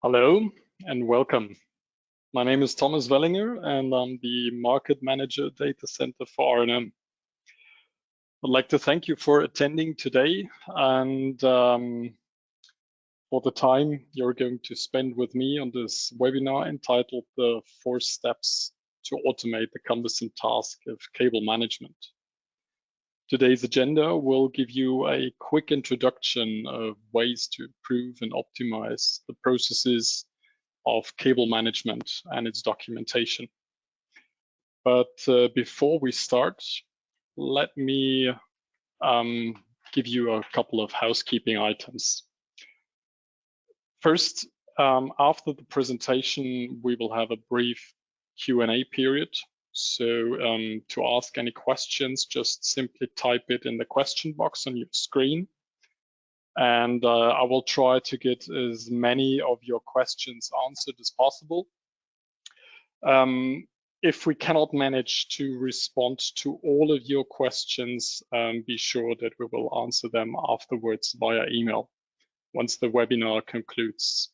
Hello and welcome. My name is Thomas Wellinger and I'm the Market Manager Data Center for R&M. I'd like to thank you for attending today and for the time you're going to spend with me on this webinar entitled The 4 Steps to Automate the Cumbersome Task of Cable Management. Today's agenda will give you a quick introduction of ways to improve and optimize the processes of cable management and its documentation. But before we start, let me give you a couple of housekeeping items. First, after the presentation, we will have a brief Q&A period. So to ask any questions, just simply type it in the question box on your screen. And I will try to get as many of your questions answered as possible. If we cannot manage to respond to all of your questions, be sure that we will answer them afterwards via email once the webinar concludes.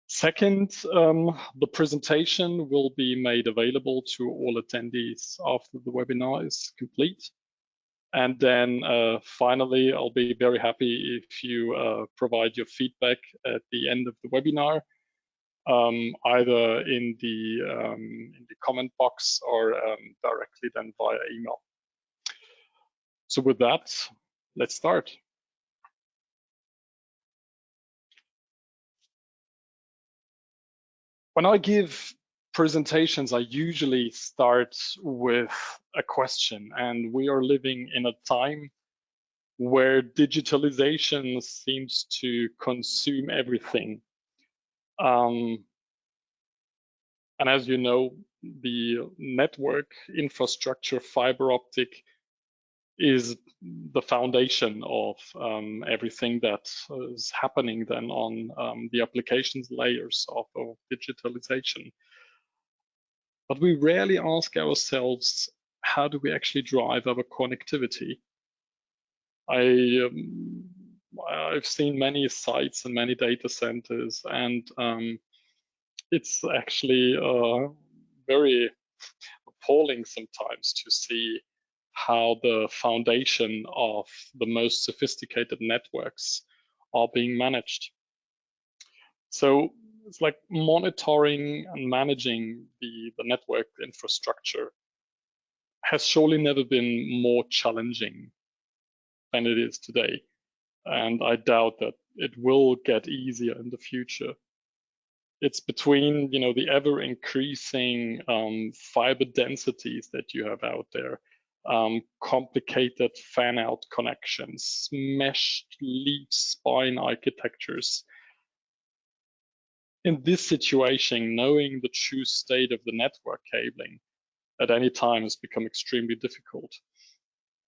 Second, the presentation will be made available to all attendees after the webinar is complete. And then finally, I'll be very happy if you provide your feedback at the end of the webinar, either in the comment box or directly then via email. So with that, let's start. When I give presentations, I usually start with a question, and we are living in a time where digitalization seems to consume everything. And as you know, the network infrastructure, fiber optic, is the foundation of everything that is happening then on the applications layers of digitalization. But we rarely ask ourselves, how do we actually drive our connectivity? I've seen many sites and many data centers, and it's actually very appalling sometimes to see how the foundation of the most sophisticated networks are being managed. So it's like monitoring and managing the network infrastructure has surely never been more challenging than it is today. And I doubt that it will get easier in the future. It's between, the ever increasing fiber densities that you have out there, complicated fan-out connections, meshed leaf spine architectures. In this situation, knowing the true state of the network cabling at any time has become extremely difficult.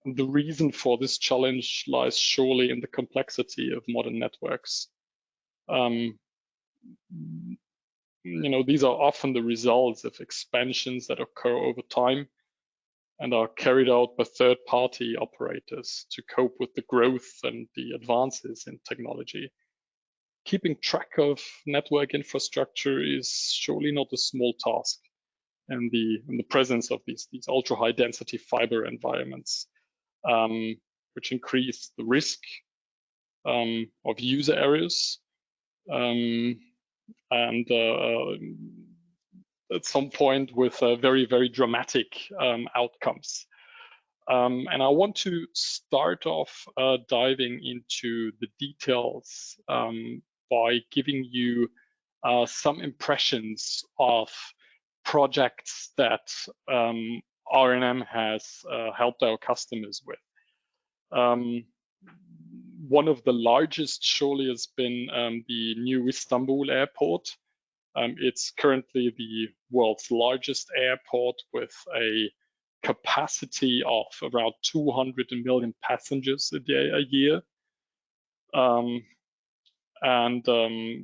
And the reason for this challenge lies surely in the complexity of modern networks. These are often the results of expansions that occur over time and are carried out by third-party operators to cope with the growth and the advances in technology. Keeping track of network infrastructure is surely not a small task in the presence of these ultra-high density fiber environments, which increase the risk of user errors and at some point with very, very dramatic outcomes. And I want to start off diving into the details by giving you some impressions of projects that R&M has helped our customers with. One of the largest surely has been the new Istanbul airport. It's currently the world's largest airport with a capacity of around 200 million passengers a year.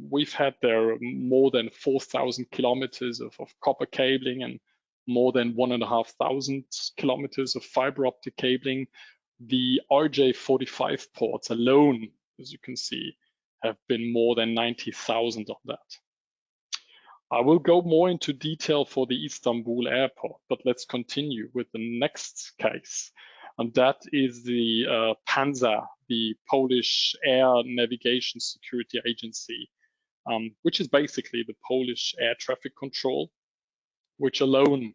We've had there more than 4,000 kilometers of copper cabling and more than 1,500 kilometers of fiber optic cabling. The RJ45 ports alone, as you can see, have been more than 90,000 on that. I will go more into detail for the Istanbul airport, but let's continue with the next case. And that is the PANSA, the Polish Air Navigation Security Agency, which is basically the Polish air traffic control, which alone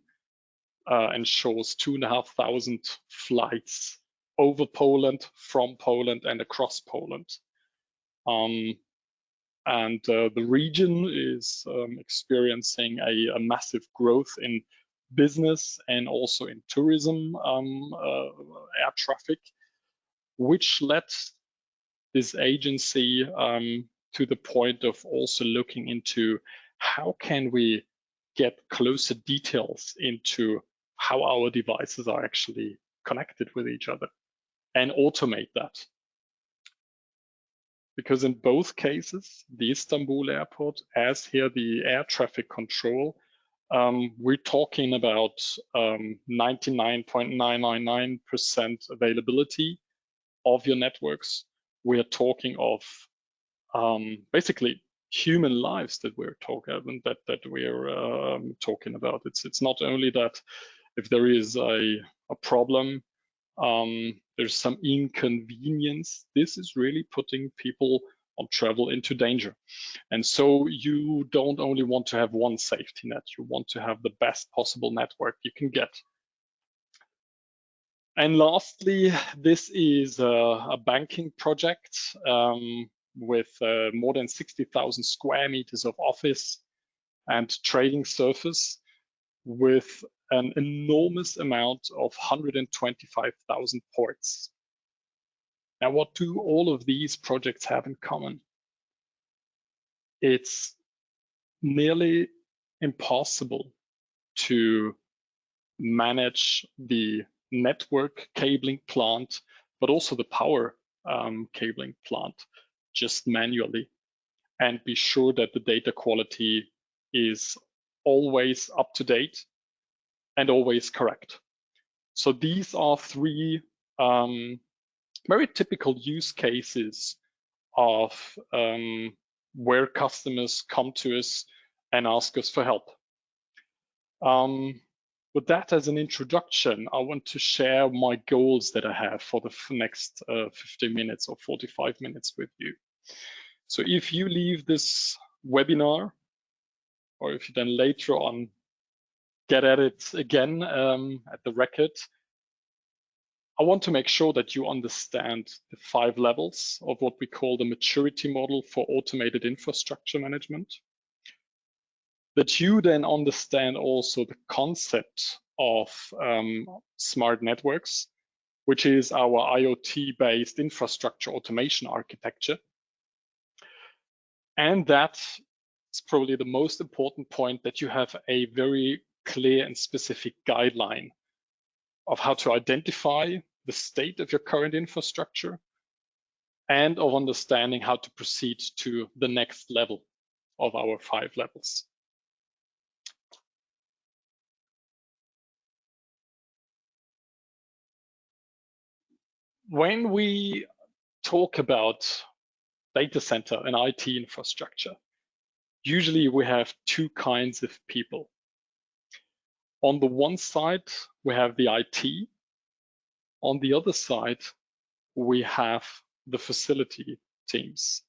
ensures 2,500 flights over Poland, from Poland, and across Poland. The region is experiencing a massive growth in business and also in tourism air traffic, which led this agency to the point of also looking into how can we get closer details into how our devices are actually connected with each other and automate that. Because in both cases, the Istanbul airport, as here the air traffic control, we're talking about 99.999% availability of your networks. We are talking of basically human lives that we're talking talking about. It's not only that if there is a problem, there's some inconvenience. This is really putting people on travel into danger. And so you don't only want to have one safety net, you want to have the best possible network you can get. And lastly, this is a banking project with more than 60,000 square meters of office and trading surface, with an enormous amount of 125,000 ports. Now, what do all of these projects have in common? It's nearly impossible to manage the network cabling plant, but also the power cabling plant just manually, and be sure that the data quality is always up to date and always correct. So these are three very typical use cases of where customers come to us and ask us for help. With that as an introduction, I want to share my goals that I have for the next 50 minutes or 45 minutes with you. So if you leave this webinar, or if you then later on get at it again at the record, I want to make sure that you understand the 5 levels of what we call the maturity model for automated infrastructure management. That you then understand also the concept of smart networks, which is our IoT-based infrastructure automation architecture. And that's probably the most important point, that you have a very clear and specific guideline of how to identify the state of your current infrastructure and of understanding how to proceed to the next level of our 5 levels. When we talk about data center and IT infrastructure, usually we have 2 kinds of people. On the one side, we have the IT. On the other side, we have the facility teams.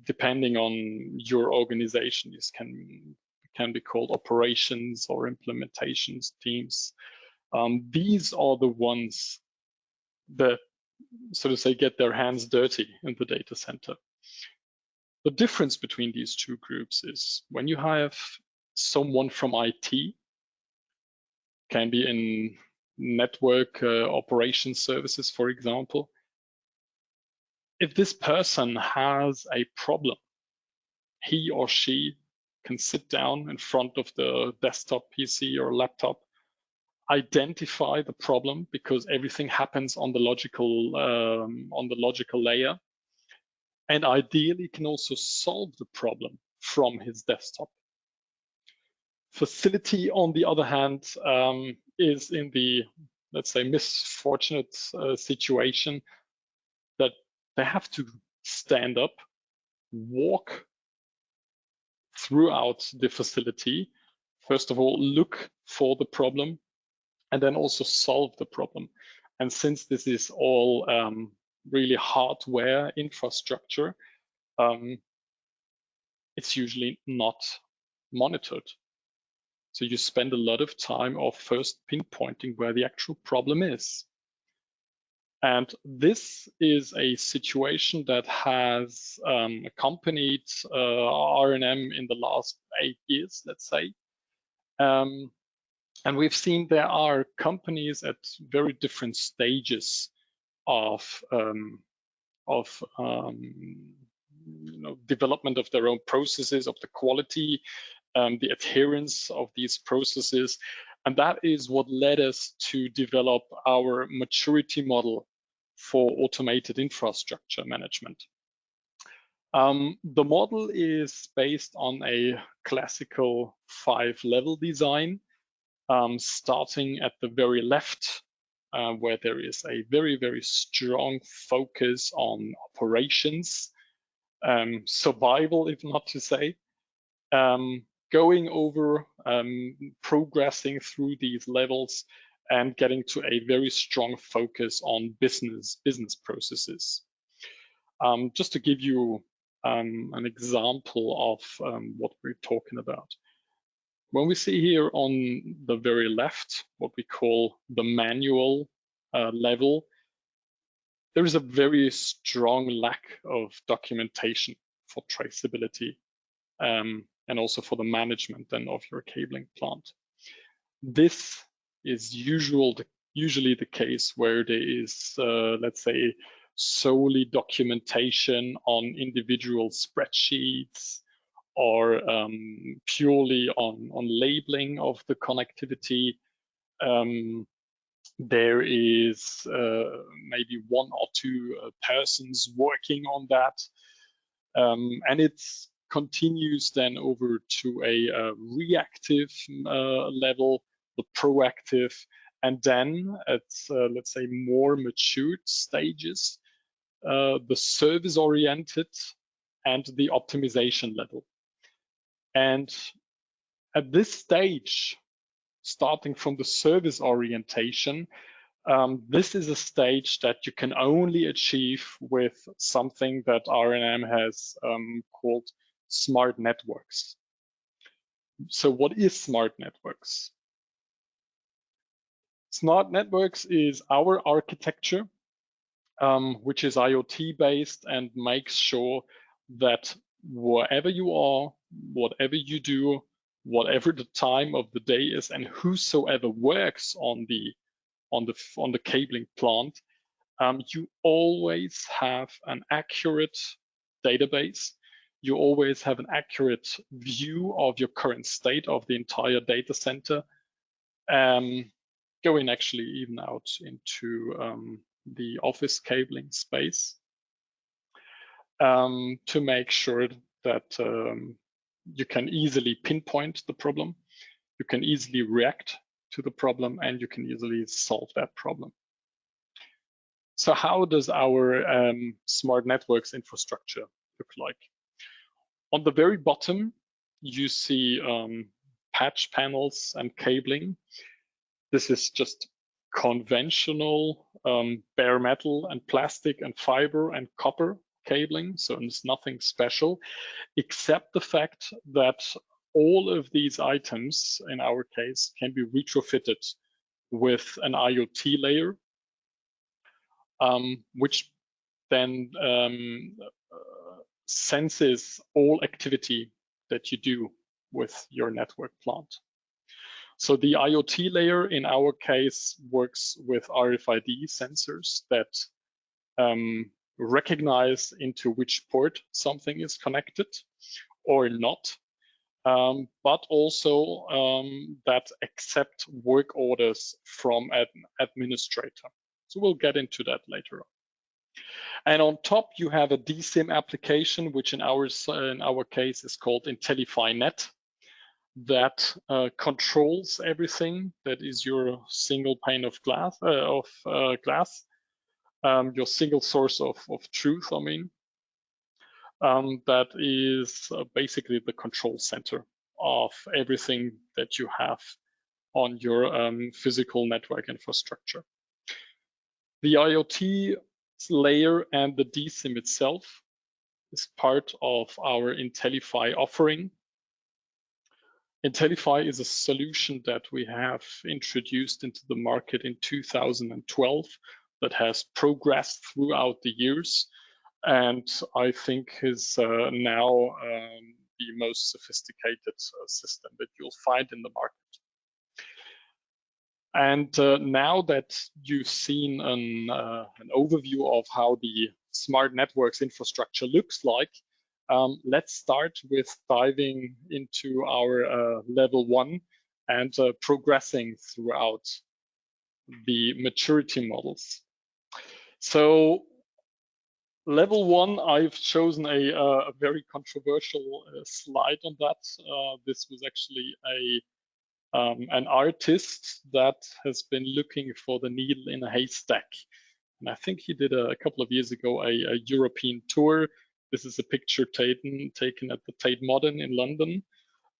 Depending on your organization, this can be called operations or implementations teams. These are the ones that, so to say, get their hands dirty in the data center. The difference between these 2 groups is when you have someone from IT, can be in network operations services, for example. If this person has a problem, he or she can sit down in front of the desktop PC or laptop, identify the problem, because everything happens on the logical layer, and ideally can also solve the problem from his desktop. Facility, on the other hand, is in the, let's say, misfortunate situation that they have to stand up, walk throughout the facility. First of all, look for the problem, and then also solve the problem. And since this is all really hardware infrastructure, it's usually not monitored. So you spend a lot of time of first pinpointing where the actual problem is. And this is a situation that has accompanied R&M in the last 8 years, let's say. And we've seen there are companies at very different stages of development of their own processes, of the quality, the adherence of these processes. And that is what led us to develop our maturity model for automated infrastructure management. The model is based on a classical 5-level design, starting at the very left, where there is a very, very strong focus on operations, survival, if not to say, going over, progressing through these levels and getting to a very strong focus on business processes. Just to give you an example of what we're talking about. When we see here on the very left, what we call the manual level, there is a very strong lack of documentation for traceability and also for the management then of your cabling plant. This is usually the case where there is, let's say, solely documentation on individual spreadsheets or purely on labeling of the connectivity. There is maybe 1 or 2 persons working on that. And it continues then over to a reactive level, the proactive, and then at, let's say, more matured stages, the service-oriented and the optimization level. And at this stage, starting from the service orientation, this is a stage that you can only achieve with something that R&M has called smart networks. So what is smart networks? Smart networks is our architecture, which is IoT based and makes sure that wherever you are, whatever you do, whatever the time of the day is, and whosoever works on the cabling plant, you always have an accurate database. You always have an accurate view of your current state of the entire data center, going actually even out into the office cabling space, to make sure that you can easily pinpoint the problem, you can easily react to the problem, and you can easily solve that problem. So how does our smart networks infrastructure look like? On the very bottom, you see patch panels and cabling. This is just conventional bare metal and plastic and fiber and copper cabling. So it's nothing special, except the fact that all of these items, in our case, can be retrofitted with an IoT layer, which then senses all activity that you do with your network plant. So the IoT layer in our case works with RFID sensors that recognize into which port something is connected or not, but also that accept work orders from an administrator. So we'll get into that later on. And on top, you have a DSIM application, which in our case is called IntelliFiNet, that controls everything. That is your single pane of glass, your single source of truth, I mean. that is basically the control center of everything that you have on your physical network infrastructure. The IoT layer and the DSIM itself is part of our IntelliFi offering. IntelliFi is a solution that we have introduced into the market in 2012 that has progressed throughout the years, and I think is now the most sophisticated system that you'll find in the market. And now that you've seen an overview of how the smart networks infrastructure looks like, let's start with diving into our level 1 and progressing throughout the maturity models. So level 1, I've chosen a very controversial slide on that. This was actually an artist that has been looking for the needle in a haystack. And I think he did a couple of years ago a European tour. This is a picture taken at the Tate Modern in London.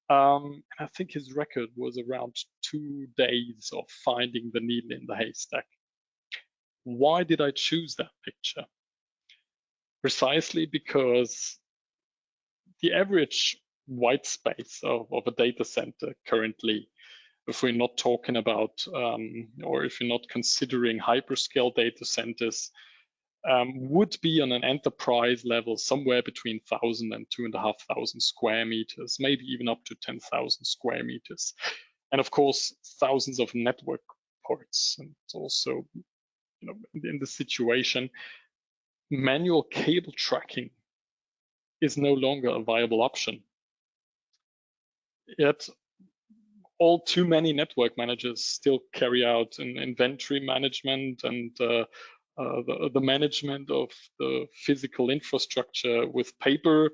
And I think his record was around 2 days of finding the needle in the haystack. Why did I choose that picture? Precisely because the average white space of a data center currently, if we're not talking about, or if you're not considering hyperscale data centers, would be on an enterprise level somewhere between 1,000 and 2,500 square meters, maybe even up to 10,000 square meters. And of course, thousands of network ports. And also, in the situation, manual cable tracking is no longer a viable option. Yet, all too many network managers still carry out an inventory management and the management of the physical infrastructure with paper,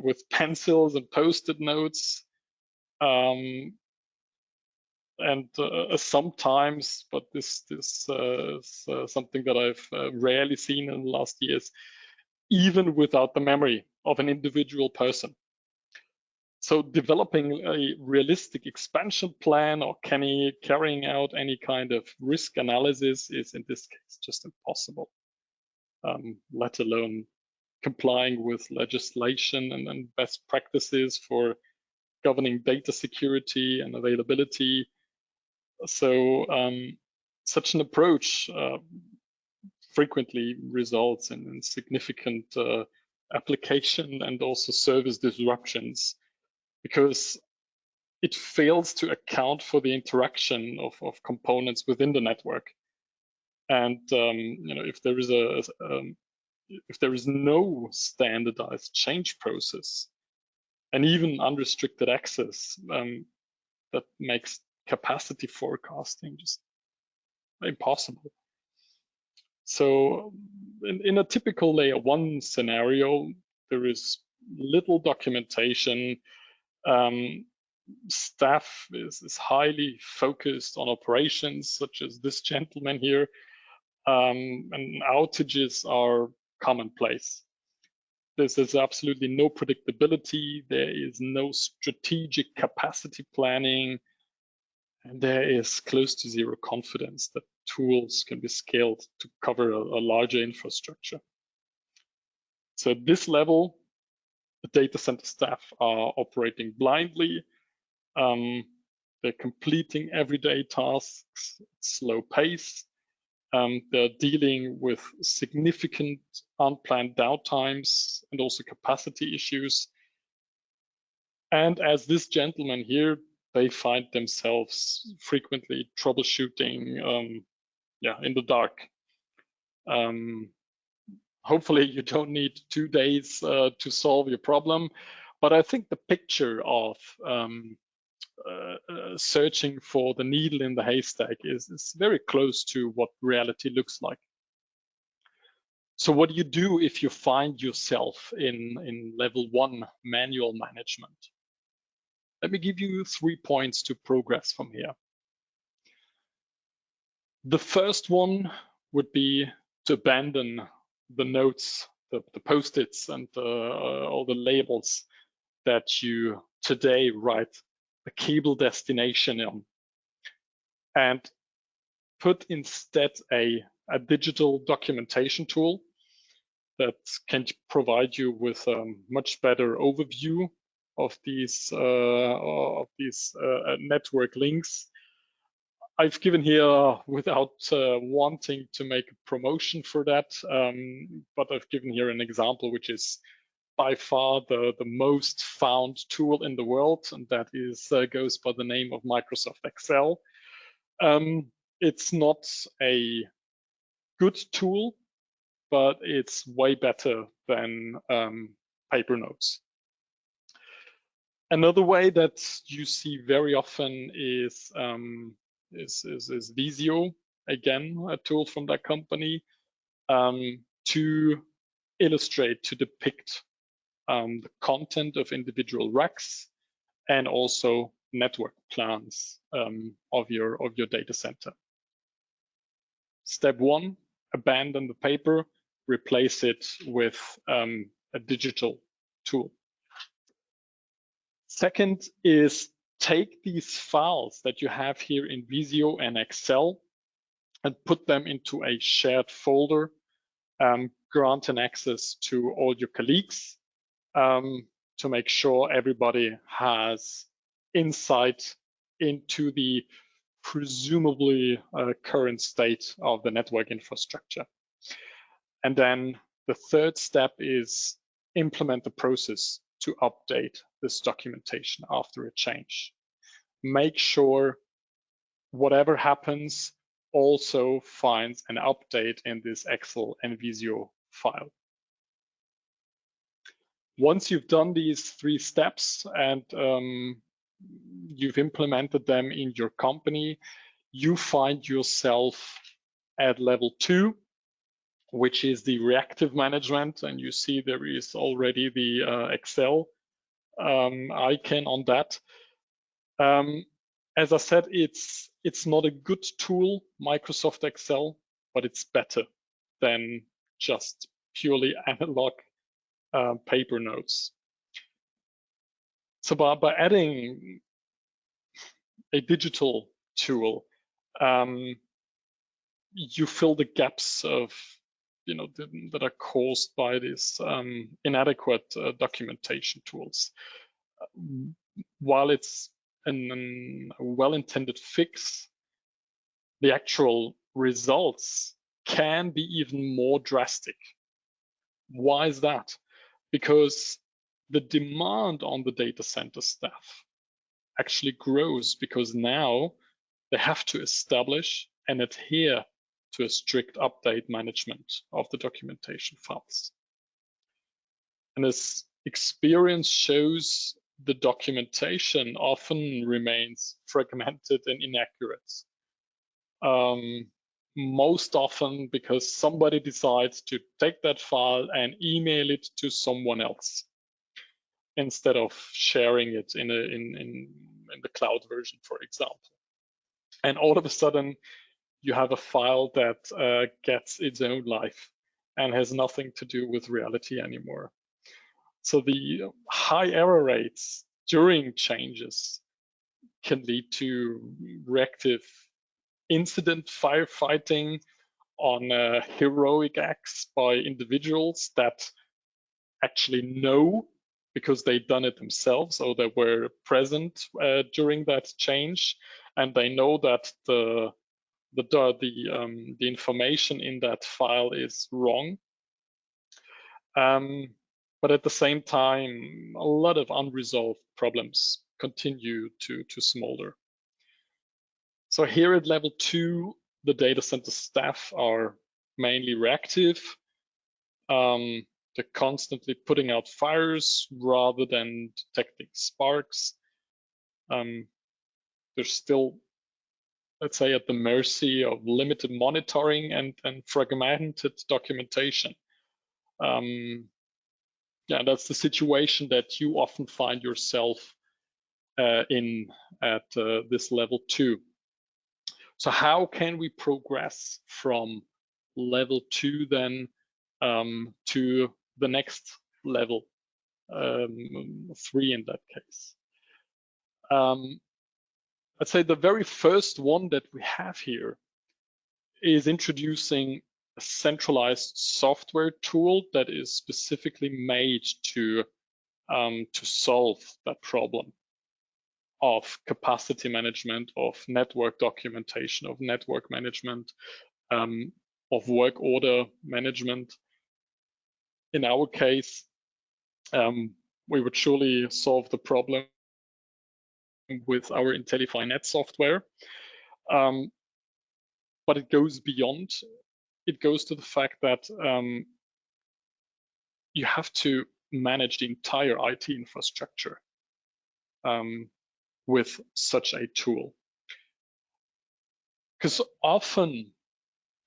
with pencils and post-it notes. And sometimes, but this is something that I've rarely seen in the last years, even without the memory of an individual person. So developing a realistic expansion plan or carrying out any kind of risk analysis is in this case just impossible, let alone complying with legislation and best practices for governing data security and availability. So such an approach frequently results in significant application and also service disruptions, because it fails to account for the interaction of components within the network. And if there is no standardized change process and even unrestricted access, that makes capacity forecasting just impossible. So in a typical layer 1 scenario, there is little documentation. Staff is highly focused on operations, such as this gentleman here, and outages are commonplace. There's absolutely no predictability. There is no strategic capacity planning, and there is close to zero confidence that tools can be scaled to cover a larger infrastructure. So at this level, the data center staff are operating blindly. They're completing everyday tasks at slow pace. They're dealing with significant unplanned downtimes and also capacity issues. And as this gentleman here, they find themselves frequently troubleshooting in the dark. Hopefully you don't need 2 days to solve your problem, but I think the picture of searching for the needle in the haystack is very close to what reality looks like. So what do you do if you find yourself in level 1 manual management? Let me give you 3 points to progress from here. The first one would be to abandon the nodes the post-its and all the labels that you today write the cable destination on, and put instead a digital documentation tool that can provide you with a much better overview of these network links. I've given here, without wanting to make a promotion for that, but I've given here an example which is by far the most found tool in the world, and that is goes by the name of Microsoft Excel. It's not a good tool, but it's way better than paper notes. Another way that you see very often is Visio, again, a tool from that company, to illustrate, to depict the content of individual racks and also network plans of your data center. Step one, abandon the paper, replace it with a digital tool. Second is take these files that you have here in Visio and Excel and put them into a shared folder, grant an access to all your colleagues to make sure everybody has insight into the presumably current state of the network infrastructure. And then the third step is implement the process to update this documentation after a change. Make sure whatever happens also finds an update in this Excel and Visio file. Once you've done these 3 steps and you've implemented them in your company, you find yourself at level 2, which is the reactive management, and you see there is already the Excel icon on that. As I said, it's not a good tool, Microsoft Excel, but it's better than just purely analog paper notes. So by adding a digital tool, you fill the gaps of that are caused by these inadequate documentation tools. While it's a well-intended fix, the actual results can be even more drastic. Why is that? Because the demand on the data center staff actually grows, because now they have to establish and adhere to a strict update management of the documentation files. And as experience shows, the documentation often remains fragmented and inaccurate. Most often because somebody decides to take that file and email it to someone else instead of sharing it in the cloud version, for example. And all of a sudden, you have a file that gets its own life and has nothing to do with reality anymore. So the high error rates during changes can lead to reactive incident firefighting on heroic acts by individuals that actually know, because they've done it themselves or they were present during that change, and they know that the information in that file is wrong. But at the same time, a lot of unresolved problems continue to smolder. So here at level 2, the data center staff are mainly reactive. They're constantly putting out fires rather than detecting sparks. They're still, let's say, at the mercy of limited monitoring and fragmented documentation. Yeah, that's the situation that you often find yourself in at this level 2. So how can we progress from level 2 then to the next level, 3 in that case. Let's say the very first one that we have here is introducing a centralized software tool that is specifically made to solve that problem of capacity management, of network documentation, of network management, of work order management. In our case, we would surely solve the problem with our Intellify Net software. But it goes beyond. It goes to the fact that you have to manage the entire IT infrastructure with such a tool. Because often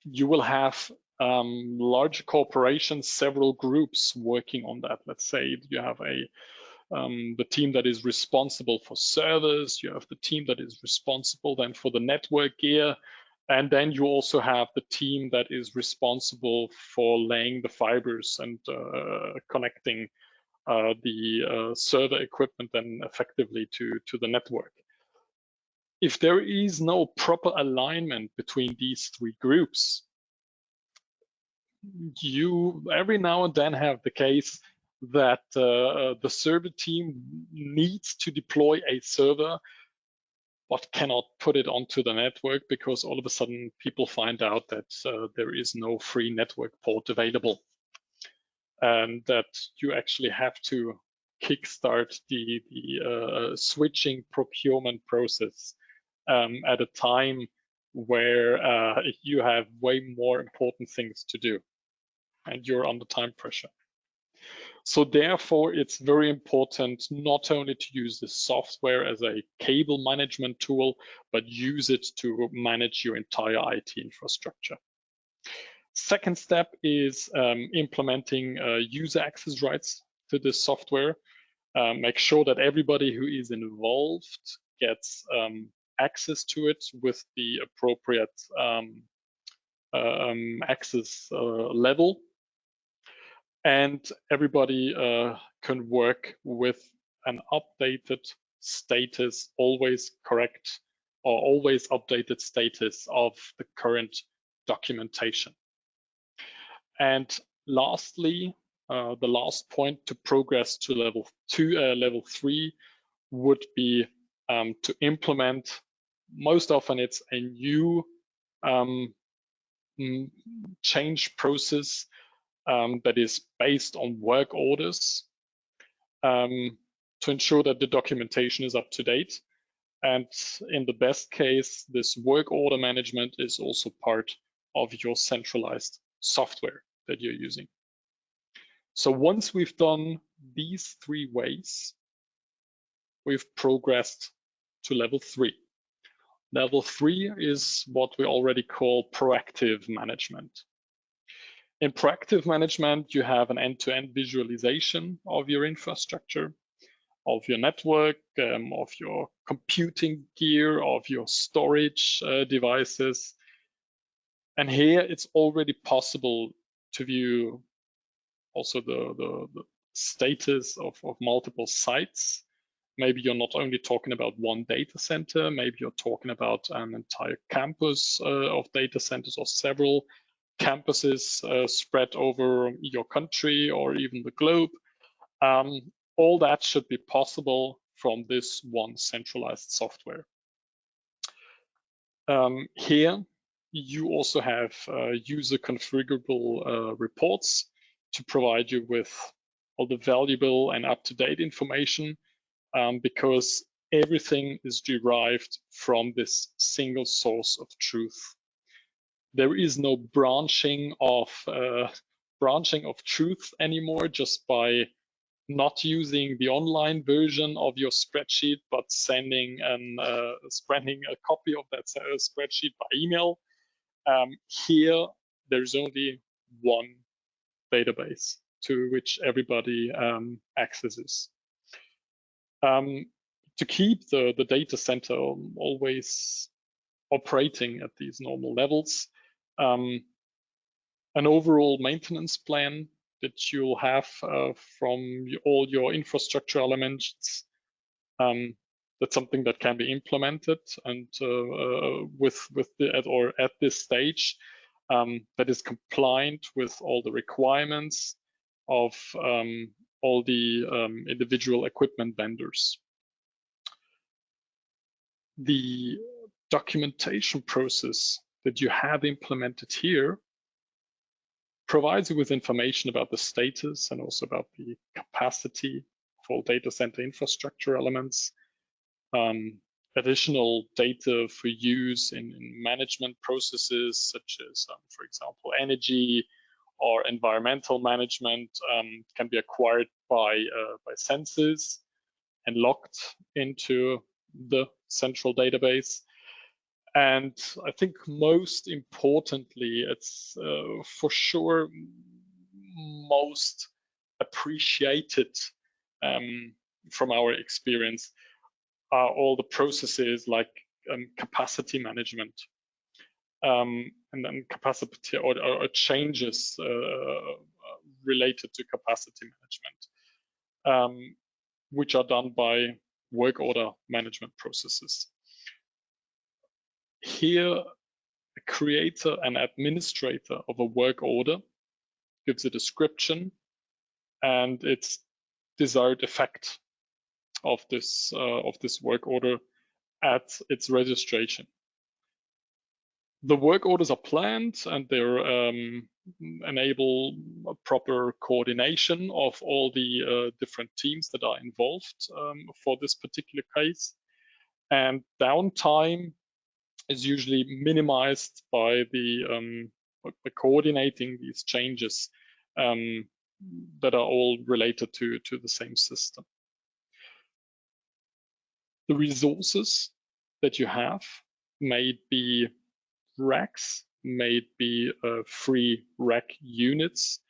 you will have large corporations, several groups working on that. Let's say you have the team that is responsible for servers, you have the team that is responsible then for the network gear, and then you also have the team that is responsible for laying the fibers and connecting the server equipment then effectively to the network. If there is no proper alignment between these three groups, you every now and then have the case that the server team needs to deploy a server but cannot put it onto the network because all of a sudden people find out that there is no free network port available, and that you actually have to kickstart the switching procurement process at a time where you have way more important things to do and you're under time pressure. So therefore, it's very important not only to use the software as a cable management tool, but use it to manage your entire IT infrastructure. Second step is implementing user access rights to this software. Make sure that everybody who is involved gets access to it with the appropriate access level. And everybody can work with an updated status, always correct or always updated status of the current documentation. And lastly, the last point to progress to level 3 would be to implement, most often it's a new change process that is based on work orders to ensure that the documentation is up to date. And in the best case, this work order management is also part of your centralized software that you're using. So once we've done these 3 ways, we've progressed to level 3. Level 3 is what we already call proactive management. In proactive management, you have an end-to-end visualization of your infrastructure, of your network, of your computing gear, of your storage devices. And here it's already possible to view also the status of multiple sites. Maybe you're not only talking about one data center, maybe you're talking about an entire campus of data centers or several campuses spread over your country or even the globe. All that should be possible from this one centralized software. Here, you also have user configurable reports to provide you with all the valuable and up-to-date information, because everything is derived from this single source of truth. There is no branching of truth anymore just by not using the online version of your spreadsheet, but sending a copy of that spreadsheet by email. Here, there's only one database to which everybody accesses. To keep the data center always operating at these normal levels, an overall maintenance plan that you'll have from all your infrastructure elements. That's something that can be implemented, and at this stage, that is compliant with all the requirements of all the individual equipment vendors. The documentation process that you have implemented here provides you with information about the status and also about the capacity of all data center infrastructure elements, additional data for use in management processes such as, for example, energy or environmental management can be acquired by sensors and logged into the central database. And I think most importantly, it's for sure most appreciated from our experience are all the processes like capacity management and then capacity or changes related to capacity management, which are done by work order management processes. Here, a creator and administrator of a work order gives a description and its desired effect of this work order at its registration. The work orders are planned and they enable a proper coordination of all the different teams that are involved for this particular case. And downtime is usually minimized by by coordinating these changes that are all related to the same system. The resources that you have may be racks, may be free rack units,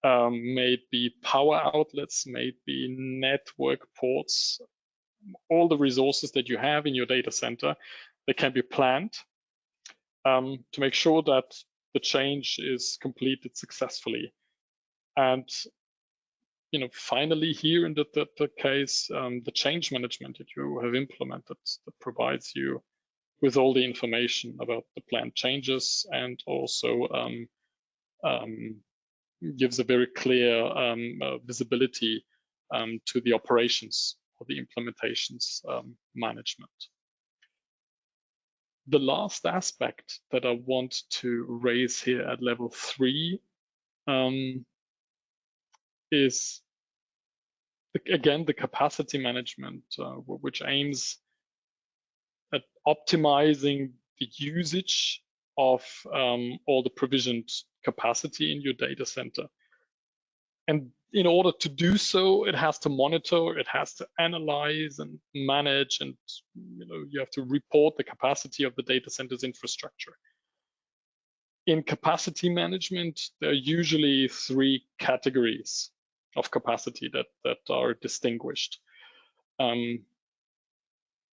may be power outlets, may be network ports. All the resources that you have in your data center, they can be planned to make sure that the change is completed successfully. And finally, here in the case, the change management that you have implemented that provides you with all the information about the planned changes and also gives a very clear visibility to the operations or the implementations management. The last aspect that I want to raise here at level 3 is, again, the capacity management, which aims at optimizing the usage of all the provisioned capacity in your data center. And in order to do so, it has to monitor, it has to analyze and manage, and you have to report the capacity of the data center's infrastructure. In capacity management, there are usually 3 categories of capacity that are distinguished.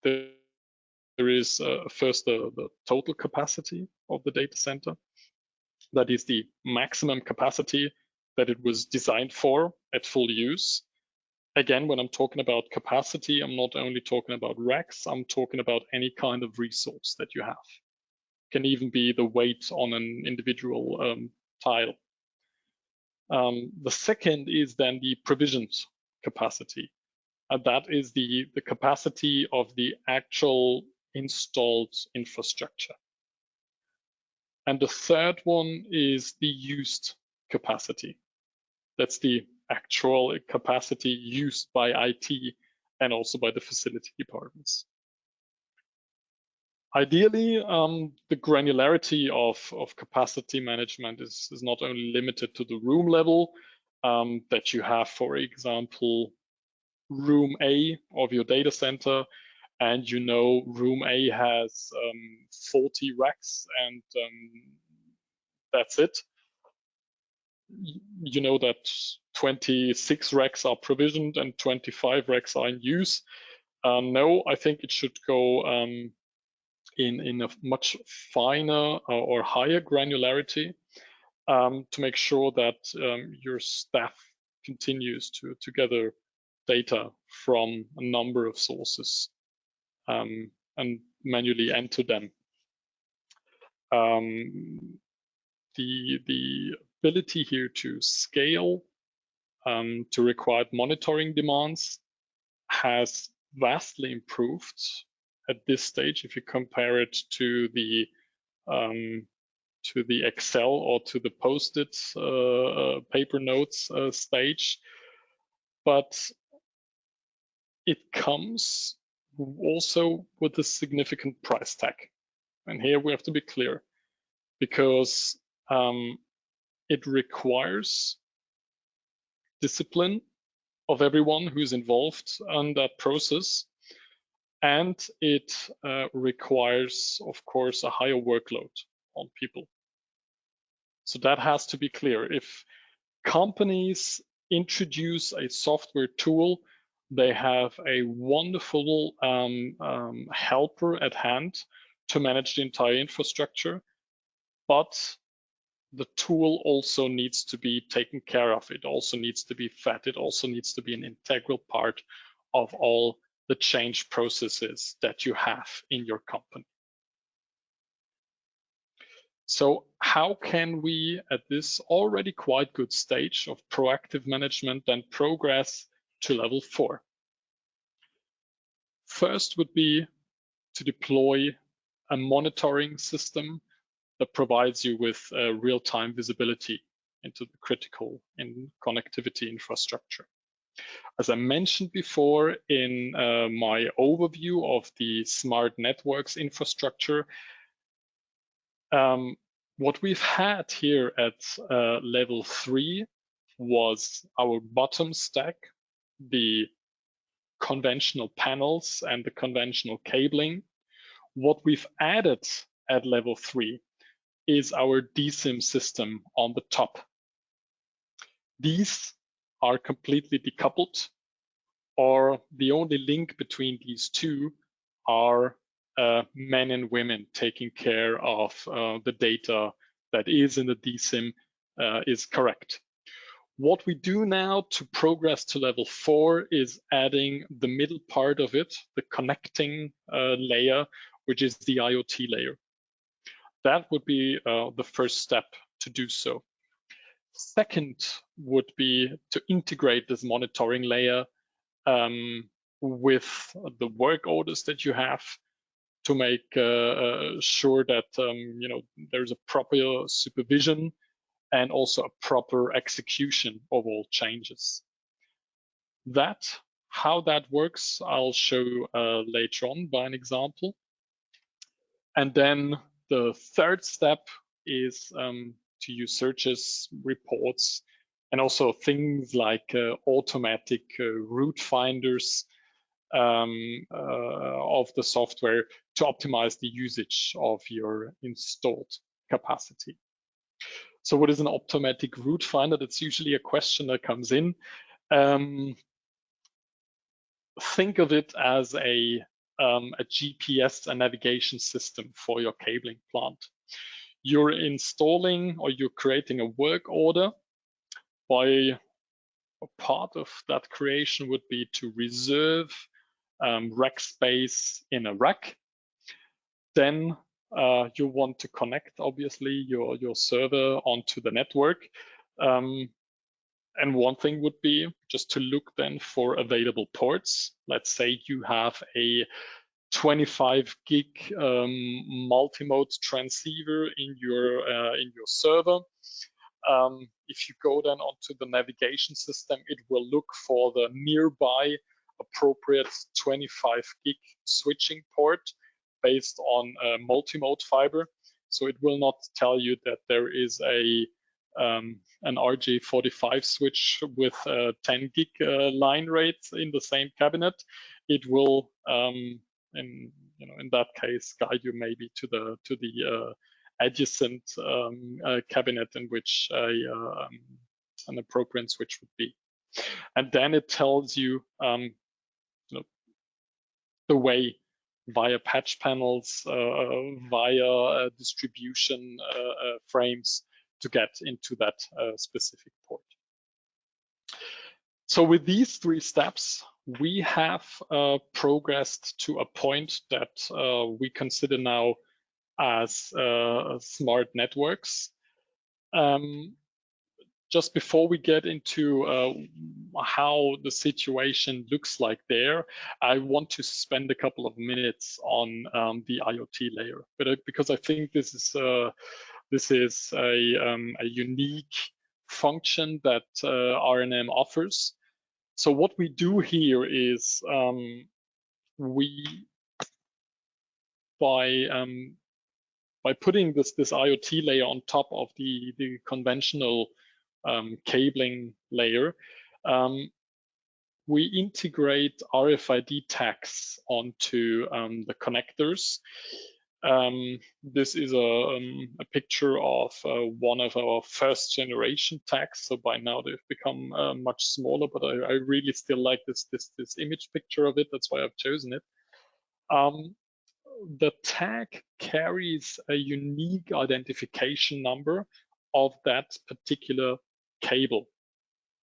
There is first the total capacity of the data center. That is the maximum capacity that it was designed for at full use. Again, when I'm talking about capacity, I'm not only talking about racks, I'm talking about any kind of resource that you have. It can even be the weight on an individual tile. The second is then the provisioned capacity. And that is the capacity of the actual installed infrastructure. And the third one is the used capacity. That's the actual capacity used by IT and also by the facility departments. Ideally, the granularity of capacity management is not only limited to the room level, that you have, for example, room A of your data center, and room A has 40 racks and that's it. You know that 26 racks are provisioned and 25 racks are in use. No, I think it should go in a much finer or higher granularity. to make sure that your staff continues to gather data from a number of sources and manually enter them. The ability here to scale to required monitoring demands has vastly improved at this stage if you compare it to the Excel or to the Post-it paper notes stage, but it comes also with a significant price tag. And here we have to be clear, because it requires discipline of everyone who's involved in that process, and it requires, of course, a higher workload on people. So that has to be clear. If companies introduce a software tool, they have a wonderful helper at hand to manage the entire infrastructure, but the tool also needs to be taken care of. It also needs to be fed. It also needs to be an integral part of all the change processes that you have in your company. So how can we, at this already quite good stage of proactive management, then progress to level 4? First would be to deploy a monitoring system that provides you with real-time visibility into the critical connectivity infrastructure. As I mentioned before in my overview of the smart networks infrastructure, what we've had here at level 3 was our bottom stack, the conventional panels and the conventional cabling. What we've added at level 3 is our DSIM system on the top. These are completely decoupled, or the only link between these two are men and women taking care of the data that is in the DSIM is correct. What we do now to progress to level 4 is adding the middle part of it, the connecting layer, which is the IoT layer. That would be the first step to do so. Second would be to integrate this monitoring layer with the work orders that you have, to make sure that there's a proper supervision and also a proper execution of all changes. How that works, I'll show later on by an example. And then the third step is to use searches, reports, and also things like automatic route finders of the software to optimize the usage of your installed capacity. So what is an automatic route finder? That's usually a question that comes in. Think of it as a GPS and navigation system for your cabling plant. You're installing, or you're creating a work order. By a part of that creation would be to reserve rack space in a rack. Then you want to connect, obviously, your server onto the network. And one thing would be just to look then for available ports. Let's say you have a 25 gig multimode transceiver in your server. If you go then onto the navigation system, it will look for the nearby appropriate 25 gig switching port based on multimode fiber. So it will not tell you that there is an RJ45 switch with 10 gig line rates in the same cabinet. It will, in that case, guide you maybe to the adjacent cabinet in which an appropriate switch would be. And then it tells you, the way via patch panels, via distribution frames to get into that specific port. So with these 3 steps, we have progressed to a point that we consider now as smart networks. Just before we get into how the situation looks like there, I want to spend a couple of minutes on the IoT layer, because I think this is a unique function that RNM offers. So what we do here is by putting this IoT layer on top of the conventional cabling layer, we integrate RFID tags onto the connectors. This is a picture of one of our first generation tags. So by now they've become much smaller, but I really still like this image picture of it. That's why I've chosen it. The tag carries a unique identification number of that particular cable,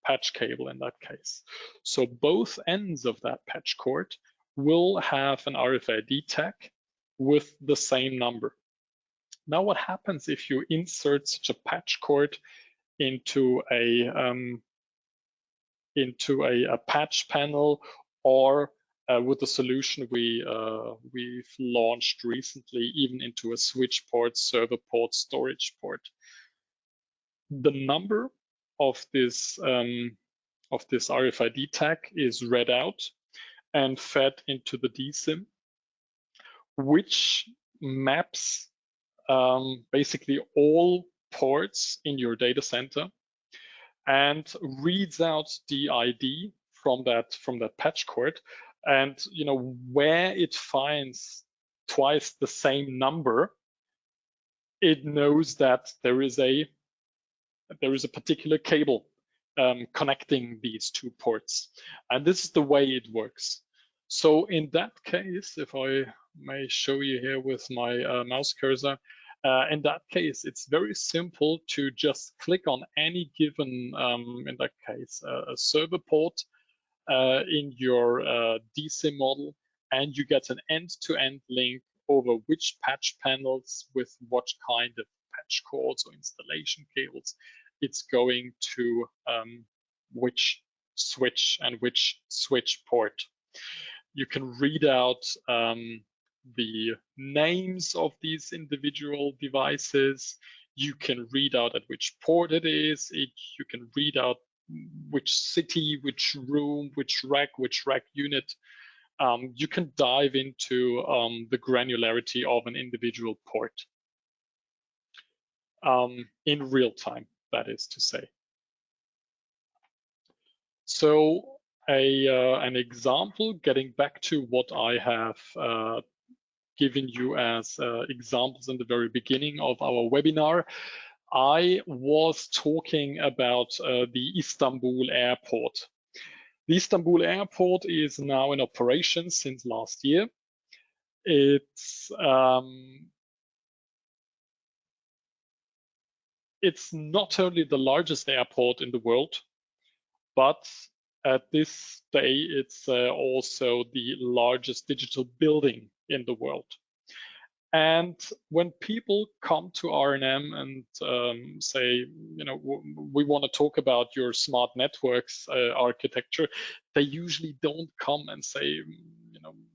patch cable in that case. So both ends of that patch cord will have an RFID tag with the same number. Now what happens if you insert such a patch cord into a patch panel, or with the solution we've launched recently, even into a switch port, server port, storage port? The number of this RFID tag is read out and fed into the DSIM, which maps basically all ports in your data center and reads out the ID from that patch cord. And where it finds twice the same number, it knows that there is a particular cable connecting these 2 ports. And this is the way it works. So in that case, if I may show you here with my mouse cursor, in that case, it's very simple to just click on any given, in that case, a server port in your DSIM model, and you get an end-to-end link over which patch panels with what kind of patch cords or installation cables it's going to which switch and which switch port. You can read out the names of these individual devices. You can read out at which port it is. You can read out which city, which room, which rack unit. You can dive into the granularity of an individual port in real time, that is to say. So an example, getting back to what I have given you as examples in the very beginning of our webinar, I was talking about the Istanbul airport. The Istanbul airport is now in operation since last year. It's not only the largest airport in the world, but at this day, it's also the largest digital building in the world. And when people come to RNM and say, we want to talk about your smart networks architecture, they usually don't come and say,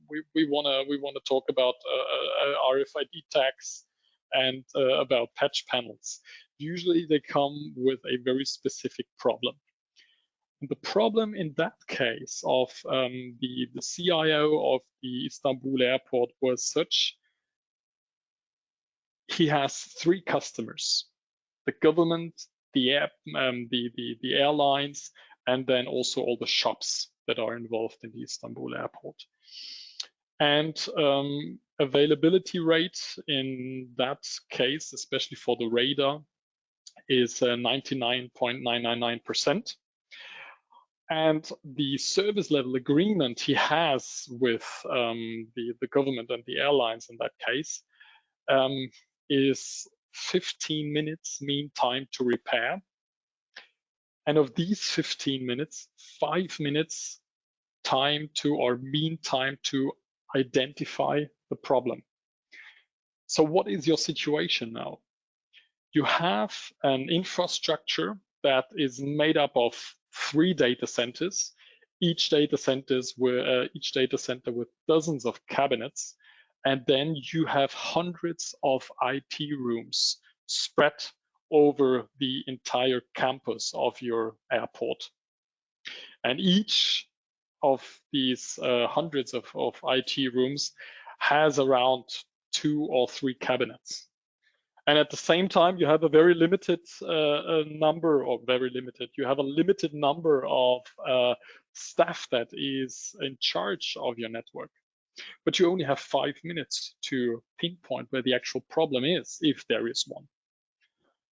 we want to talk about RFID tags and about patch panels. Usually they come with a very specific problem. The problem in that case of the CIO of the Istanbul airport was such: he has 3 customers: the government, the airlines, and then also all the shops that are involved in the Istanbul airport. And availability rate in that case, especially for the radar, is 99.999%. And the service level agreement he has with the government and the airlines in that case is 15 minutes mean time to repair. And of these 15 minutes, 5 minutes time to, or mean time to identify the problem. So what is your situation now? You have an infrastructure that is made up of 3 data centers, each data center with dozens of cabinets, and then you have hundreds of IT rooms spread over the entire campus of your airport. And each of these hundreds of IT rooms has around 2 or 3 cabinets. And at the same time, you have a very limited number, or very limited, you have a limited number of staff that is in charge of your network. But you only have 5 minutes to pinpoint where the actual problem is, if there is one.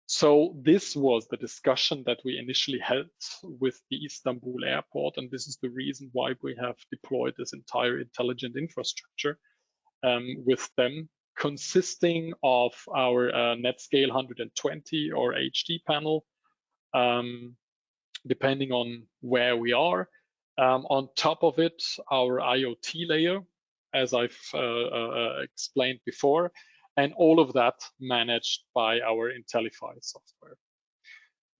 So this was the discussion that we initially held with the Istanbul airport, and this is the reason why we have deployed this entire intelligent infrastructure with them, consisting of our NetScale 120 or HD panel, depending on where we are. On top of it, our IoT layer, as I've explained before, and all of that managed by our Intellify software.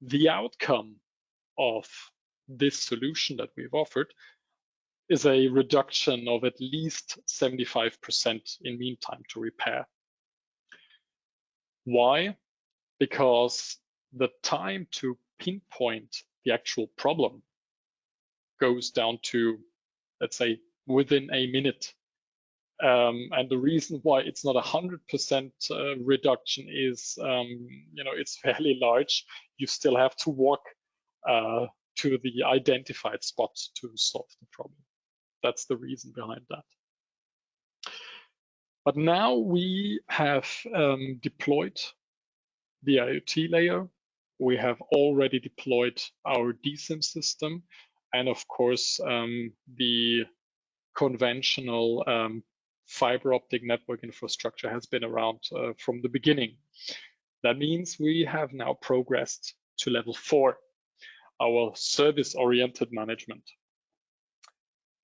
The outcome of this solution that we've offered is a reduction of at least 75% in mean time to repair. Why? Because the time to pinpoint the actual problem goes down to, let's say, within a minute. And the reason why it's not 100% reduction is, it's fairly large. You still have to walk to the identified spot to solve the problem. That's the reason behind that. But now we have deployed the IoT layer. We have already deployed our DSIM system, and of course, the conventional fiber optic network infrastructure has been around from the beginning. That means we have now progressed to level 4, our service-oriented management.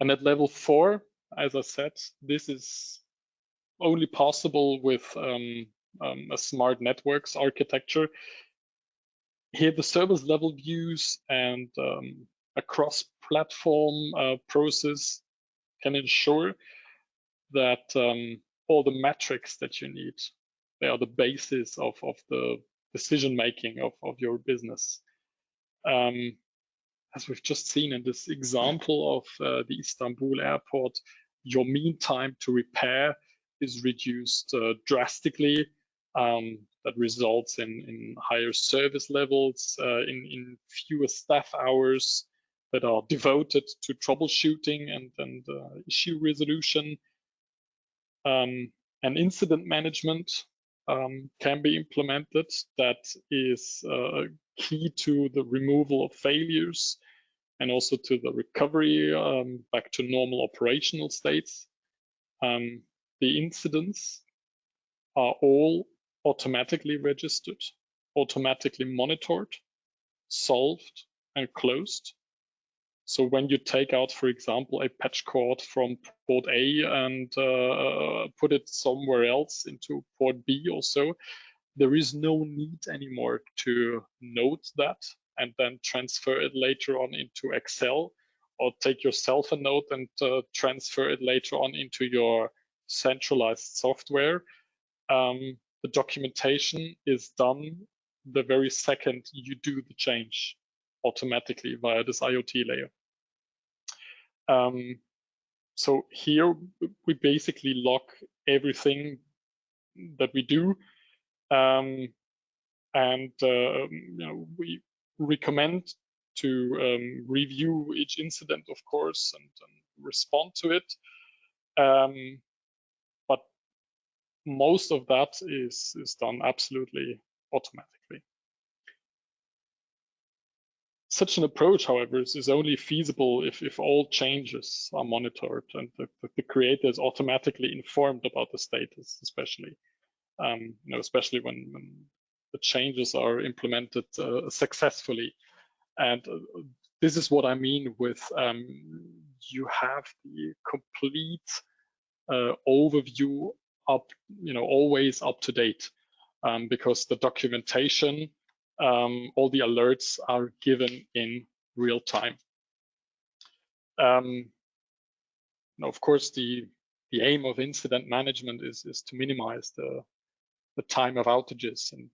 And at level 4, as I said, this is only possible with a smart networks architecture. Here, the service level views and a cross-platform process can ensure that all the metrics that you need, they are the basis of the decision-making of your business. As we've just seen in this example of the Istanbul airport, your mean time to repair is reduced drastically. That results in higher service levels, in fewer staff hours that are devoted to troubleshooting and issue resolution. And incident management can be implemented that is key to the removal of failures and also to the recovery back to normal operational states. The incidents are all automatically registered, automatically monitored, solved, and closed. So when you take out, for example, a patch cord from port A and put it somewhere else into port B or so, there is no need anymore to note that and then transfer it later on into Excel, or take yourself a note and transfer it later on into your centralized software. The documentation is done the very second you do the change automatically via this IoT layer. So here we basically log everything that we do, and we recommend to review each incident, of course, and respond to it. But most of that is done absolutely automatically. Such an approach, however, is only feasible if all changes are monitored and the creator is automatically informed about the status, especially. especially when the changes are implemented successfully. And this is what I mean with you have the complete overview up, always up to date, because the documentation, all the alerts are given in real time. Of course, the aim of incident management is to minimize the time of outages, and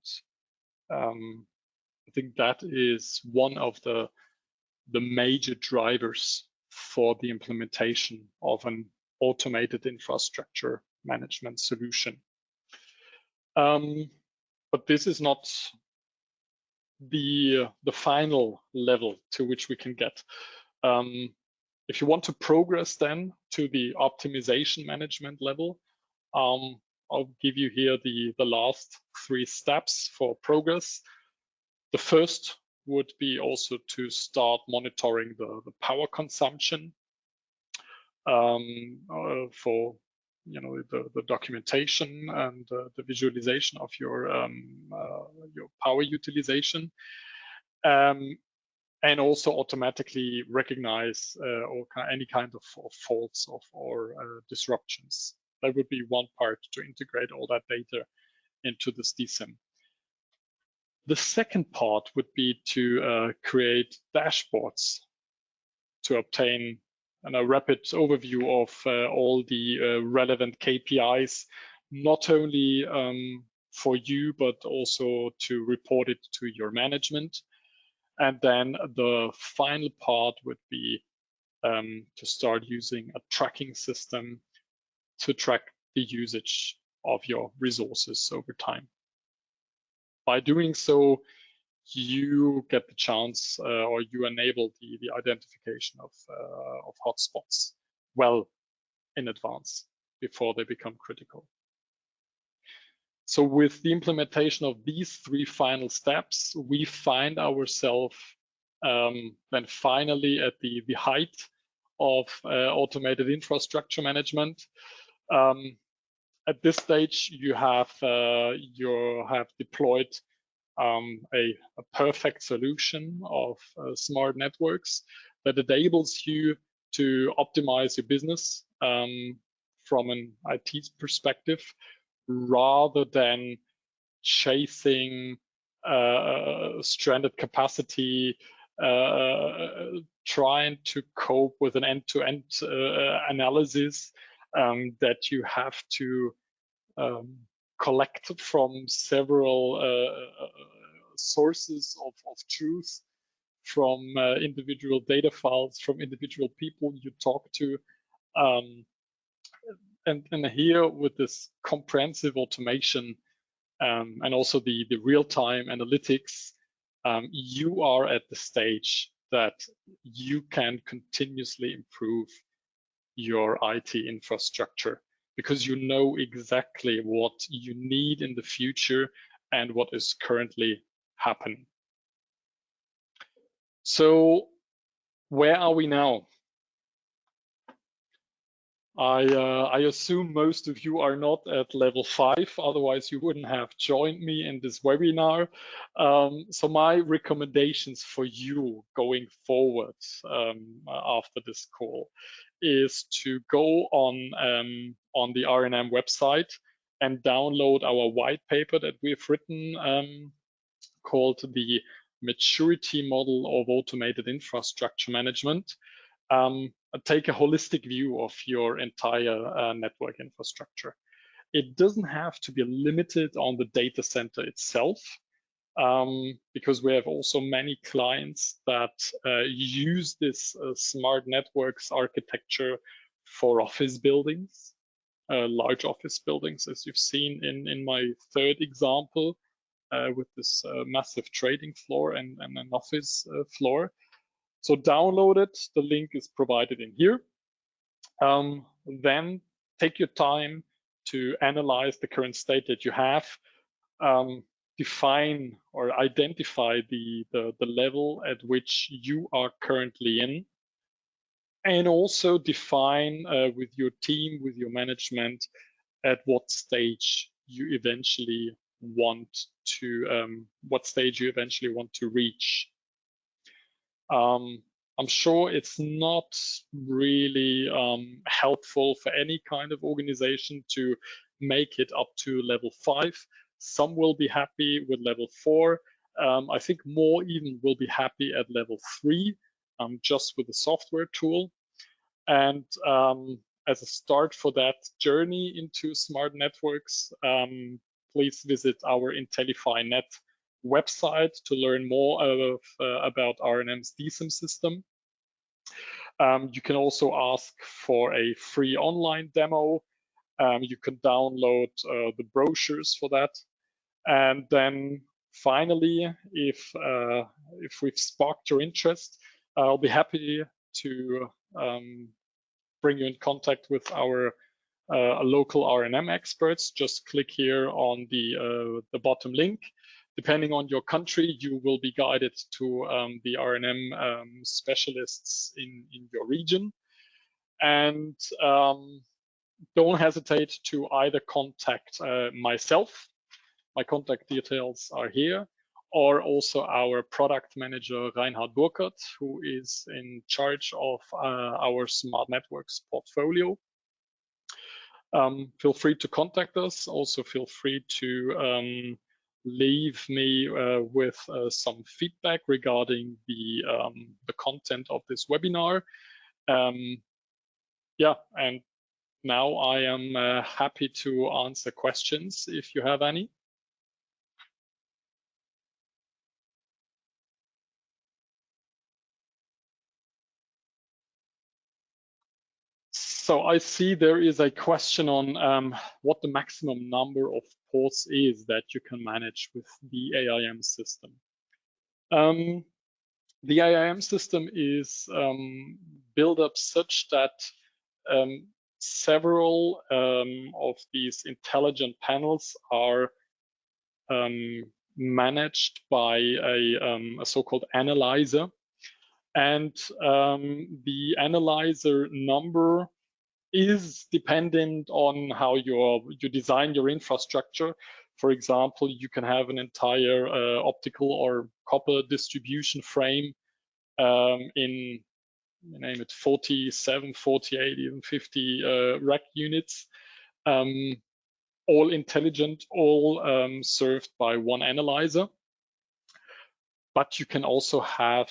I think that is one of the major drivers for the implementation of an automated infrastructure management solution. But this is not the final level to which we can get. If you want to progress then to the optimization management level, I'll give you here the last 3 steps for progress. The first would be also to start monitoring the power consumption for the documentation and the visualization of your power utilization, and also automatically recognize any kind of faults or disruptions. That would be one part, to integrate all that data into this DSIM. The second part would be to create dashboards to obtain a rapid overview of all the relevant KPIs, not only for you, but also to report it to your management. And then the final part would be to start using a tracking system to track the usage of your resources over time. By doing so, you get the chance or you enable the identification of hotspots well in advance before they become critical. So with the implementation of these 3 final steps, we find ourselves then finally at the height of automated infrastructure management. At this stage, you have deployed a perfect solution of smart networks that enables you to optimize your business from an IT perspective, rather than chasing stranded capacity, trying to cope with an end-to-end analysis that you have to collect from several sources of truth, from individual data files, from individual people you talk to. And here, with this comprehensive automation and also the real-time analytics, you are at the stage that you can continuously improve your IT infrastructure, because you know exactly what you need in the future and what is currently happening. So where are we now? I assume most of you are not at level 5, otherwise you wouldn't have joined me in this webinar. So my recommendations for you going forward after this call is to go on the RNM website and download our white paper that we've written called the Maturity Model of Automated Infrastructure Management. Take a holistic view of your entire network infrastructure. It doesn't have to be limited on the data center itself, because we have also many clients that use this smart networks architecture for office buildings, large office buildings, as you've seen in my 3rd example, with this massive trading floor and an office floor. So download it. The link is provided in here. Then take your time to analyze the current state that you have. Define or identify the level at which you are currently in, and also define with your team, with your management, at what stage you eventually want to, what stage you eventually want to reach. I'm sure it's not really helpful for any kind of organization to make it up to level 5. Some will be happy with level 4. I think more even will be happy at level 3, just with the software tool. And as a start for that journey into smart networks, please visit our IntelliFi.net website to learn more about RNM's DSIM system. You can also ask for a free online demo. You can download the brochures for that. And then finally, if we've sparked your interest, I'll be happy to bring you in contact with our local RNM experts. Just click here on the bottom link. Depending on your country, you will be guided to the RNM specialists in your region. And don't hesitate to either contact myself, my contact details are here, or also our product manager, Reinhard Burkert, who is in charge of our smart networks portfolio. Feel free to contact us. Also feel free to leave me with some feedback regarding the content of this webinar. Yeah, and now I am happy to answer questions if you have any. So I see there is a question on what the maximum number of ports is that you can manage with the AIM system. The AIM system is built up such that several of these intelligent panels are managed by a so-called analyzer. And the analyzer number is dependent on how you design your infrastructure. For example, you can have an entire optical or copper distribution frame in, name it, 47, 48, even 50 rack units, all intelligent, all served by one analyzer. But you can also have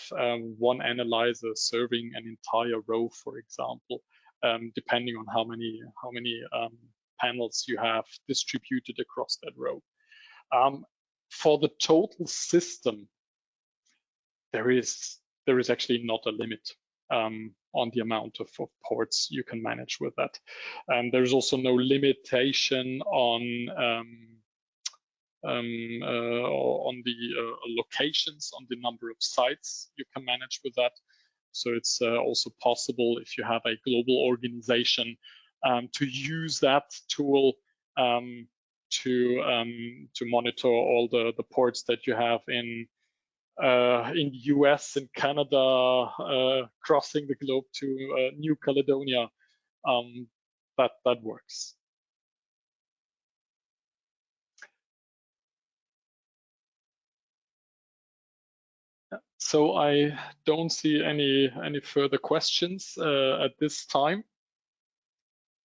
one analyzer serving an entire row, for example, depending on how many panels you have distributed across that row. For the total system, there is actually not a limit on the amount of ports you can manage with that. There's also no limitation on the locations, on the number of sites you can manage with that. So it's also possible, if you have a global organization, to use that tool to monitor all the ports that you have in the US, in Canada, crossing the globe to New Caledonia. That works. So I don't see any further questions at this time,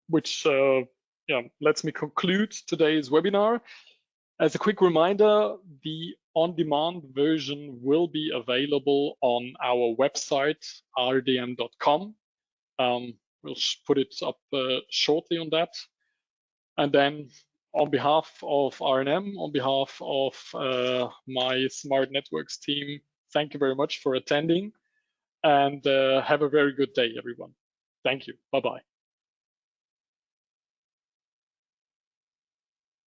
which yeah, lets me conclude today's webinar. As a quick reminder, the on-demand version will be available on our website, rdm.com. We'll put it up shortly on that. And then on behalf of RNM, on behalf of my Smart Networks team, thank you very much for attending, and have a very good day, everyone. Thank you. Bye-bye.